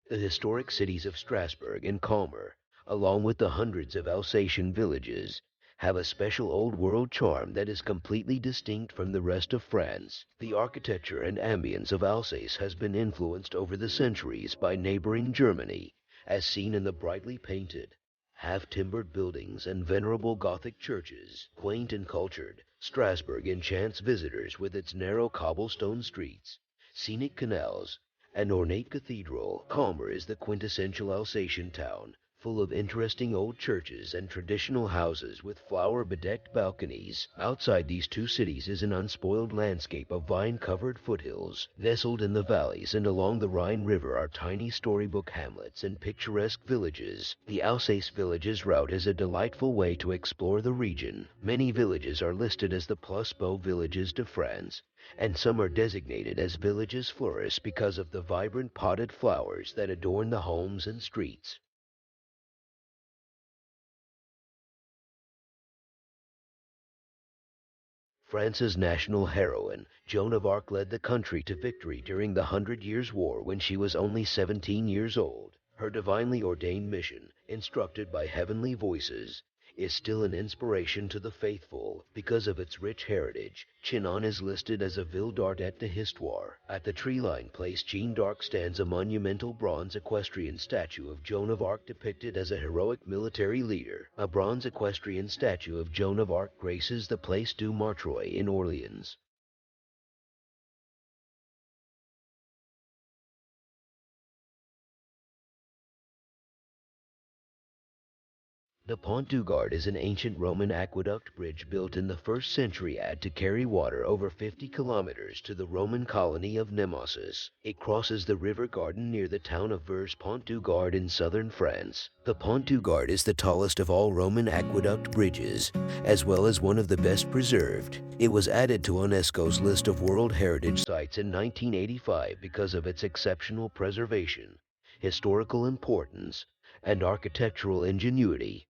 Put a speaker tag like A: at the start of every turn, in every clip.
A: The historic cities of Strasbourg and Colmar, along with the hundreds of Alsatian villages, have a special old world charm that is completely distinct from the rest of France. The architecture and ambience of Alsace has been influenced over the centuries by neighboring Germany, as seen in the brightly painted, half-timbered buildings and venerable Gothic churches. Quaint and cultured, Strasbourg enchants visitors with its narrow cobblestone streets, scenic canals, and ornate cathedral. Colmar is the quintessential Alsatian town, full of interesting old churches and traditional houses with flower-bedecked balconies. Outside these two cities is an unspoiled landscape of vine-covered foothills. Nestled in the valleys and along the Rhine River are tiny storybook hamlets and picturesque villages. The Alsace Villages route is a delightful way to explore the region. Many villages are listed as the Plus Beau Villages de France, and some are designated as villages flourish because of the vibrant potted flowers that adorn the homes and streets. France's national heroine, Joan of Arc led the country to victory during the Hundred Years' War when she was only 17 years old. Her divinely ordained mission, instructed by heavenly voices, is still an inspiration to the faithful because of its rich heritage. Chinon is listed as a ville d'art d'histoire. At the tree-lined place Jeanne d'Arc stands a monumental bronze equestrian statue of Joan of Arc depicted as a heroic military leader. A bronze equestrian statue of Joan of Arc graces the Place du Martroi in Orleans. The Pont du Gard is an ancient Roman aqueduct bridge built in the 1st century AD to carry water over 50 kilometers to the Roman colony of Nemesis. It crosses the river Garden near the town of Vers. Pont du Gard in southern France. The Pont du Gard is the tallest of all Roman aqueduct bridges, as well as one of the best preserved. It was added to UNESCO's list of World Heritage Sites in 1985 because of its exceptional preservation, historical importance, and architectural ingenuity.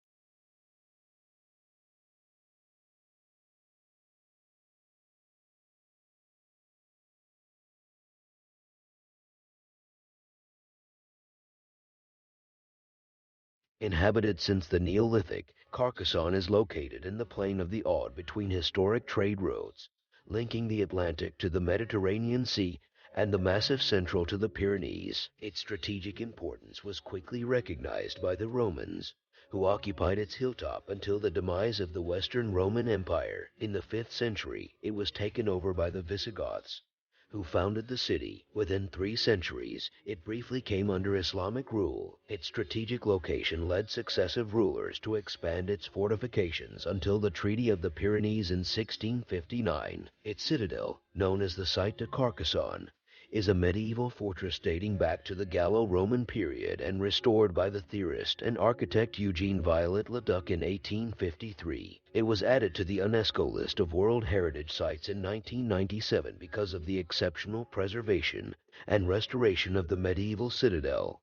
A: Inhabited since the Neolithic, Carcassonne is located in the plain of the Aude between historic trade roads, linking the Atlantic to the Mediterranean Sea and the Massif Central to the Pyrenees. Its strategic importance was quickly recognized by the Romans, who occupied its hilltop until the demise of the Western Roman Empire. In the 5th century, it was taken over by the Visigoths, who founded the city. Within 3 centuries, it briefly came under Islamic rule. Its strategic location led successive rulers to expand its fortifications until the Treaty of the Pyrenees in 1659. Its citadel, known as the Site de Carcassonne, is a medieval fortress dating back to the Gallo-Roman period and restored by the theorist and architect Eugene Viollet-le-Duc in 1853. It was added to the UNESCO list of World Heritage Sites in 1997 because of the exceptional preservation and restoration of the medieval citadel.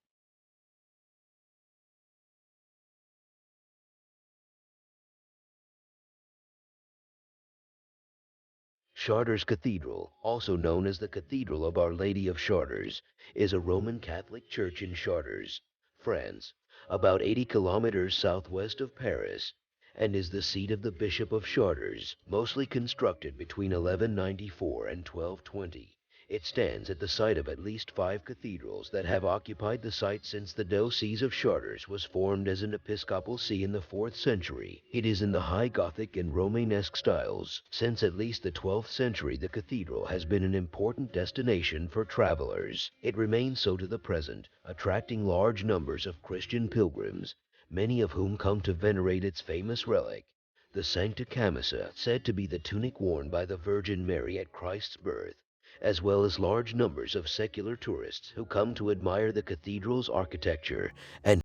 A: Chartres Cathedral, also known as the Cathedral of Our Lady of Chartres, is a Roman Catholic church in Chartres, France, about 80 kilometers southwest of Paris, and is the seat of the Bishop of Chartres, mostly constructed between 1194 and 1220. It stands at the site of at least 5 cathedrals that have occupied the site since the Diocese of Chartres was formed as an episcopal see in the 4th century. It is in the High Gothic and Romanesque styles. Since at least the 12th century, the cathedral has been an important destination for travelers. It remains so to the present, attracting large numbers of Christian pilgrims, many of whom come to venerate its famous relic, the Sancta Camisa, said to be the tunic worn by the Virgin Mary at Christ's birth, as well as large numbers of secular tourists who come to admire the cathedral's architecture and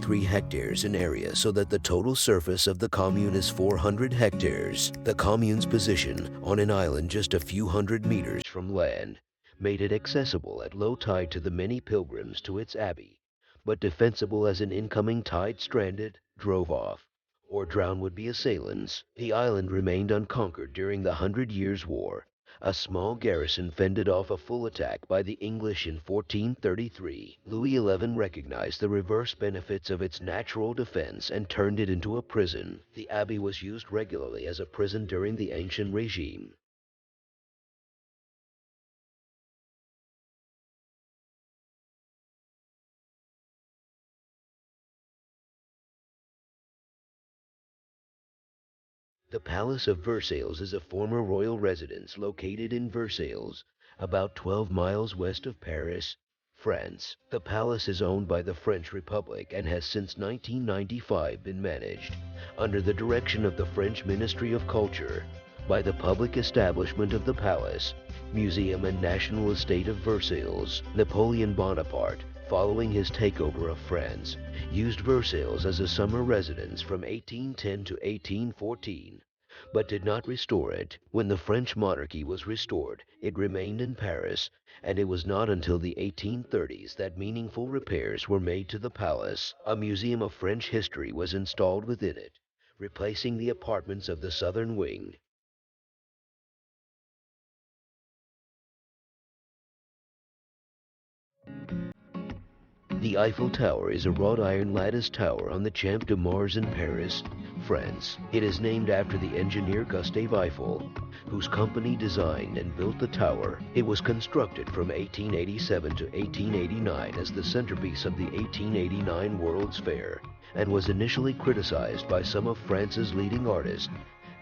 A: 1.3 hectares in area so that the total surface of the commune is 400 hectares. The commune's position on an island just a few hundred meters from land made it accessible at low tide to the many pilgrims to its abbey, but defensible as an incoming tide stranded, drove off, or drowned would-be assailants. The island remained unconquered during the Hundred Years' War. A small garrison fended off a full attack by the English in 1433. Louis XI recognized the reverse benefits of its natural defense and turned it into a prison. The abbey was used regularly as a prison during the ancient regime. The Palace of Versailles is a former royal residence located in Versailles, about 12 miles west of Paris, France. The palace is owned by the French Republic and has since 1995 been managed, under the direction of the French Ministry of Culture, by the public establishment of the Palace, Museum and National Estate of Versailles. Napoleon Bonaparte, following his takeover of France, used Versailles as a summer residence from 1810 to 1814, but did not restore it. When the French monarchy was restored, it remained in Paris, and it was not until the 1830s that meaningful repairs were made to the palace. A museum of French history was installed within it, replacing the apartments of the southern wing. The Eiffel Tower is a wrought iron lattice tower on the Champ de Mars in Paris, France. It is named after the engineer Gustave Eiffel, whose company designed and built the tower. It was constructed from 1887 to 1889 as the centerpiece of the 1889 World's Fair, and was initially criticized by some of France's leading artists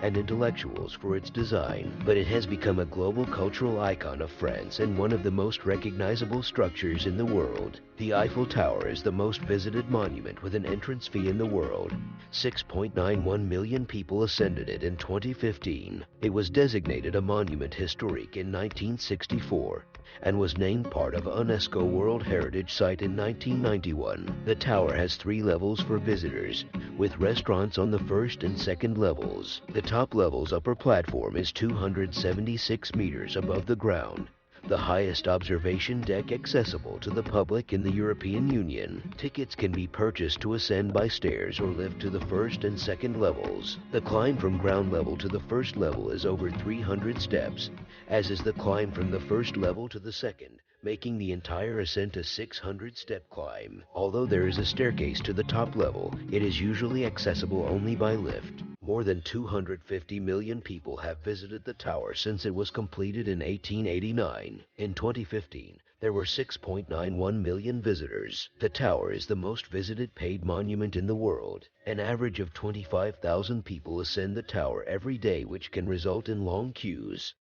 A: and intellectuals for its design, but it has become a global cultural icon of France and one of the most recognizable structures in the world. The Eiffel Tower is the most visited monument with an entrance fee in the world. 6.91 million people ascended it in 2015. It was designated a monument historique in 1964 and was named part of UNESCO World Heritage Site in 1991. The tower has 3 levels for visitors, with restaurants on the first and second levels. The top level's upper platform is 276 meters above the ground, the highest observation deck accessible to the public in the European Union. Tickets can be purchased to ascend by stairs or lift to the first and second levels. The climb from ground level to the first level is over 300 steps, as is the climb from the first level to the second, making the entire ascent a 600-step climb. Although there is a staircase to the top level, it is usually accessible only by lift. More than 250 million people have visited the tower since it was completed in 1889. In 2015, there were 6.91 million visitors. The tower is the most visited paid monument in the world. An average of 25,000 people ascend the tower every day, which can result in long queues.